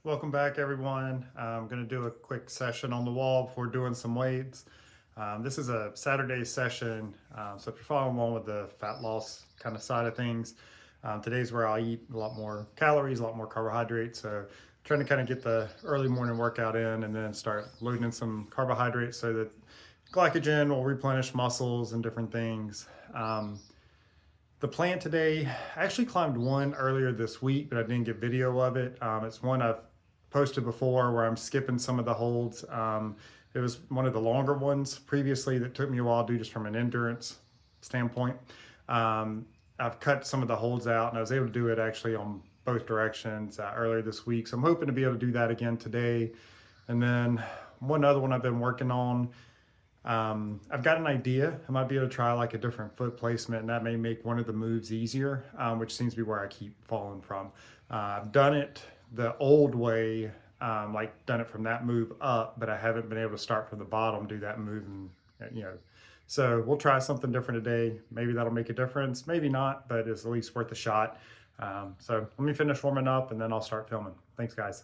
Welcome back, everyone. I'm going to do a quick session on the wall before doing some weights. This is a Saturday session, so if you're following along with the fat loss kind of side of things, today's where I'll eat a lot more calories, a lot more carbohydrates. So trying to kind of get the early morning workout in and then start loading in some carbohydrates so that glycogen will replenish muscles and different things. The plan today, I actually climbed one earlier this week, but I didn't get video of it. It's one I've posted before where I'm skipping some of the holds. It was one of the longer ones previously that took me a while to do just from an endurance standpoint. I've cut some of the holds out and I was able to do it actually on both directions earlier this week. So I'm hoping to be able to do that again today. And then one other one I've been working on, I've got an idea. I might be able to try like a different foot placement, and that may make one of the moves easier, which seems to be where I keep falling from. I've done it the old way, like done it from that move up, but I haven't been able to start from the bottom, do that move, and So we'll try something different today. Maybe that'll make a difference. Maybe not, but it's at least worth a shot. So let me finish warming up, and then I'll start filming. Thanks, guys.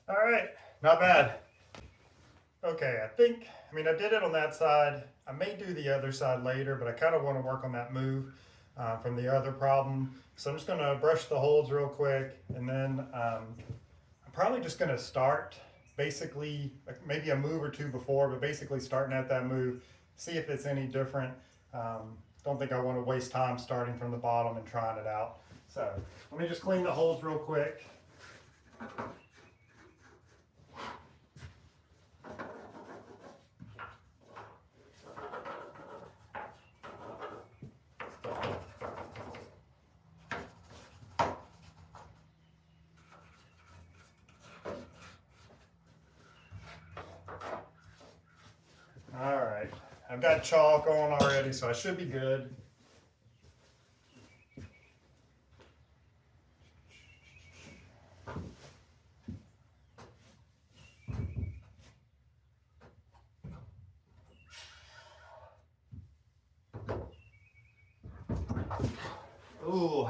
All right, not bad. Okay, I did it on that side. I may do the other side later, but I kind of want to work on that move from the other problem. So I'm just going to brush the holds real quick, and then I'm probably just going to start basically maybe a move or two before, but basically starting at that move, see if it's any different. Don't think I want to waste time starting from the bottom and trying it out. So let me just clean the holds real quick. All right, I've got chalk on already, so I should be good. Ooh,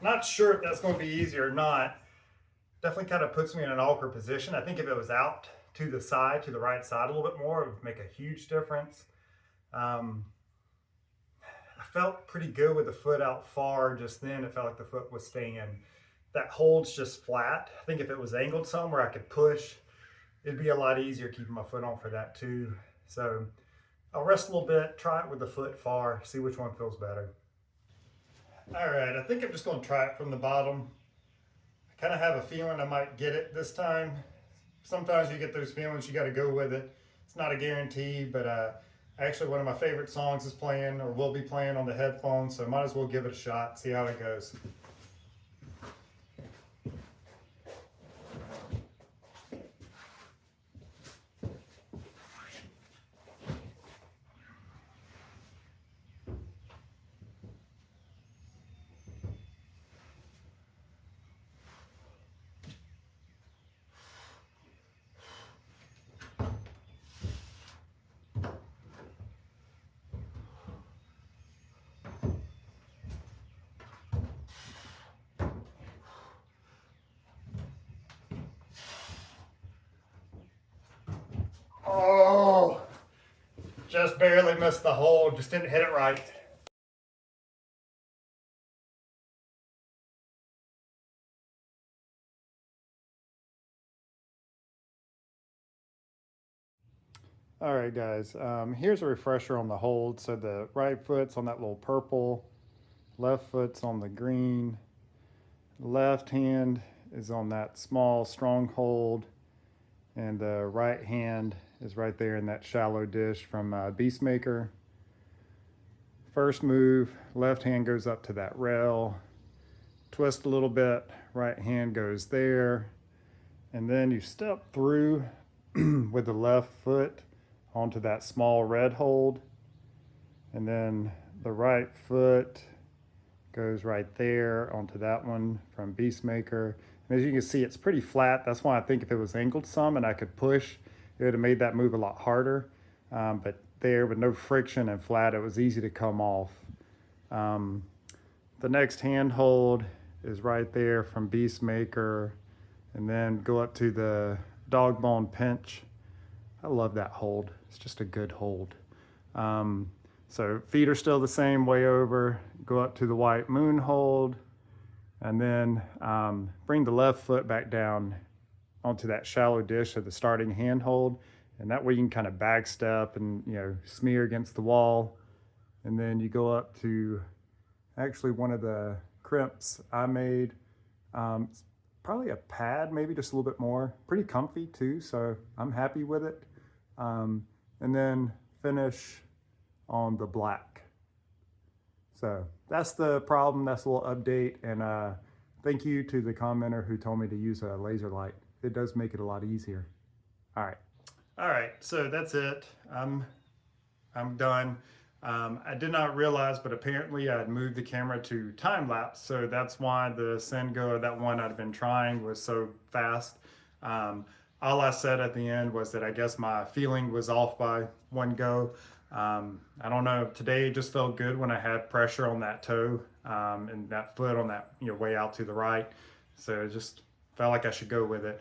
not sure if that's going to be easy or not. Definitely kind of puts me in an awkward position. I think if it was out to the side, to the right side a little bit more, it would make a huge difference. I felt pretty good with the foot out far just then. It felt like the foot was staying. That hold's just flat. I think if it was angled somewhere I could push, it'd be a lot easier keeping my foot on for that too. So I'll rest a little bit, try it with the foot far, see which one feels better. All right, I think I'm just going to try it from the bottom. I kind of have a feeling I might get it this time. Sometimes you get those feelings, you got to go with it. It's not a guarantee, but actually one of my favorite songs is playing or will be playing on the headphones, so might as well give it a shot, see how it goes. Oh, just barely missed the hole, just didn't hit it right. All right, guys, here's a refresher on the hold. So the right foot's on that little purple, left foot's on the green, left hand is on that small strong hold, and the right hand is right there in that shallow dish from Beastmaker. First move, left hand goes up to that rail, twist a little bit, right hand goes there, and then you step through with the left foot onto that small red hold, and then the right foot goes right there onto that one from Beastmaker. And as you can see, it's pretty flat. That's why I think if it was angled some and I could push, it would have made that move a lot harder. But there, with no friction and flat, it was easy to come off. The next hand hold is right there from Beastmaker, and then go up to the dog bone pinch. I love that hold. It's just a good hold. So feet are still the same, way over, go up to the white moon hold, and then bring the left foot back down onto that shallow dish of the starting hand hold. And that way you can kind of back step and, smear against the wall. And then you go up to actually one of the crimps I made. Probably a pad, maybe just a little bit more. Pretty comfy too, so I'm happy with it. And then finish on the black. So that's the problem. That's a little update. And thank you to the commenter who told me to use a laser light. It does make it a lot easier. All right, so that's it. I'm done. I did not realize, but apparently I'd moved the camera to time lapse, so that's why the Sengo, that one I'd been trying, was so fast. All I said at the end was that I guess my feeling was off by one go. I don't know, today just felt good when I had pressure on that toe and that foot on that way out to the right. So it just felt like I should go with it.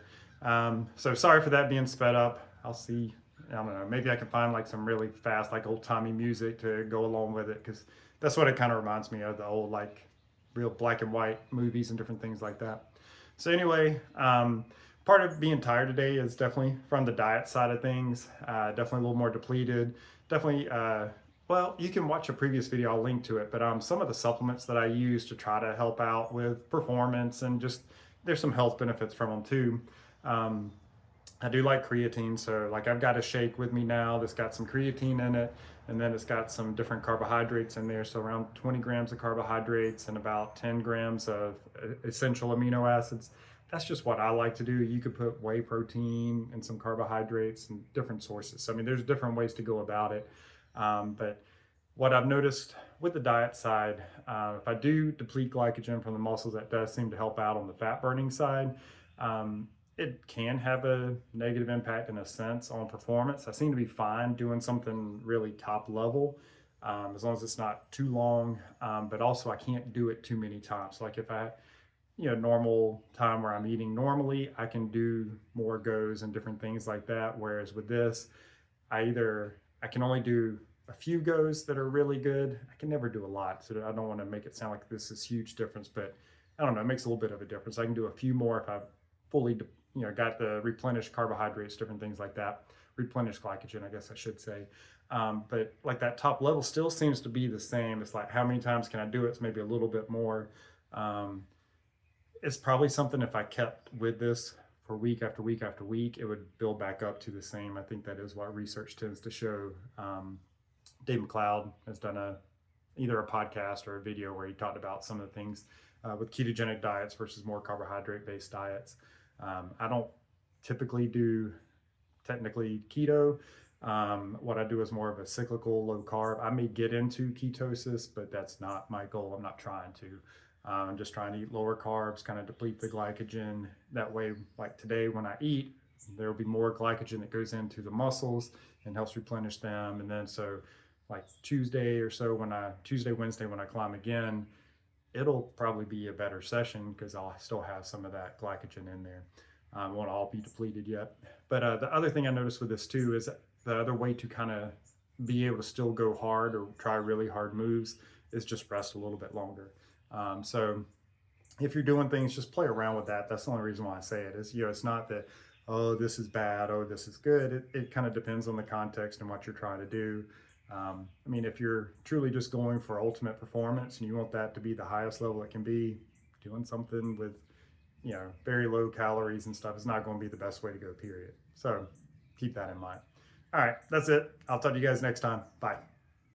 So sorry for that being sped up. I'll see, I don't know, maybe I can find like some really fast, like old-timey music to go along with it, because that's what it kind of reminds me of, the old like real black and white movies and different things like that. So anyway, part of being tired today is definitely from the diet side of things. Definitely a little more depleted. Definitely, well, you can watch a previous video, I'll link to it, but some of the supplements that I use to try to help out with performance, and just there's some health benefits from them too. I do like creatine, so like I've got a shake with me now that's got some creatine in it, and then it's got some different carbohydrates in there, so around 20 grams of carbohydrates and about 10 grams of essential amino acids. That's just what I like to do. You could put whey protein and some carbohydrates and different sources. So, I mean, there's different ways to go about it. But what I've noticed with the diet side, if I do deplete glycogen from the muscles, that does seem to help out on the fat burning side. It can have a negative impact in a sense on performance. I seem to be fine doing something really top level, as long as it's not too long, but also I can't do it too many times. Like if I normal time where I'm eating normally, I can do more goes and different things like that. Whereas with this, I can only do a few goes that are really good. I can never do a lot. So I don't want to make it sound like this is huge difference, but I don't know, it makes a little bit of a difference. I can do a few more if I've fully, got the replenished carbohydrates, different things like that. Replenished glycogen, I guess I should say. But like that top level still seems to be the same. It's like, how many times can I do it? It's maybe a little bit more. It's probably something, if I kept with this for week after week after week, it would build back up to the same. I think that is what research tends to show. Dave McLeod has done either a podcast or a video where he talked about some of the things with ketogenic diets versus more carbohydrate-based diets. I don't typically do technically keto. What I do is more of a cyclical low carb. I may get into ketosis, but that's not my goal. I'm not trying to. I'm just trying to eat lower carbs, kind of deplete the glycogen. That way, like today when I eat, there will be more glycogen that goes into the muscles and helps replenish them. And then so like Tuesday or so, Tuesday, Wednesday, when I climb again, it'll probably be a better session because I'll still have some of that glycogen in there. Won't all be depleted yet. But the other thing I noticed with this too is the other way to kind of be able to still go hard or try really hard moves is just rest a little bit longer. So if you're doing things, just play around with that. That's the only reason why I say it is, it's not that, oh, this is bad, oh, this is good. It kind of depends on the context and what you're trying to do. I mean, if you're truly just going for ultimate performance and you want that to be the highest level it can be, doing something with, very low calories and stuff is not going to be the best way to go, period. So keep that in mind. All right, that's it. I'll talk to you guys next time. Bye.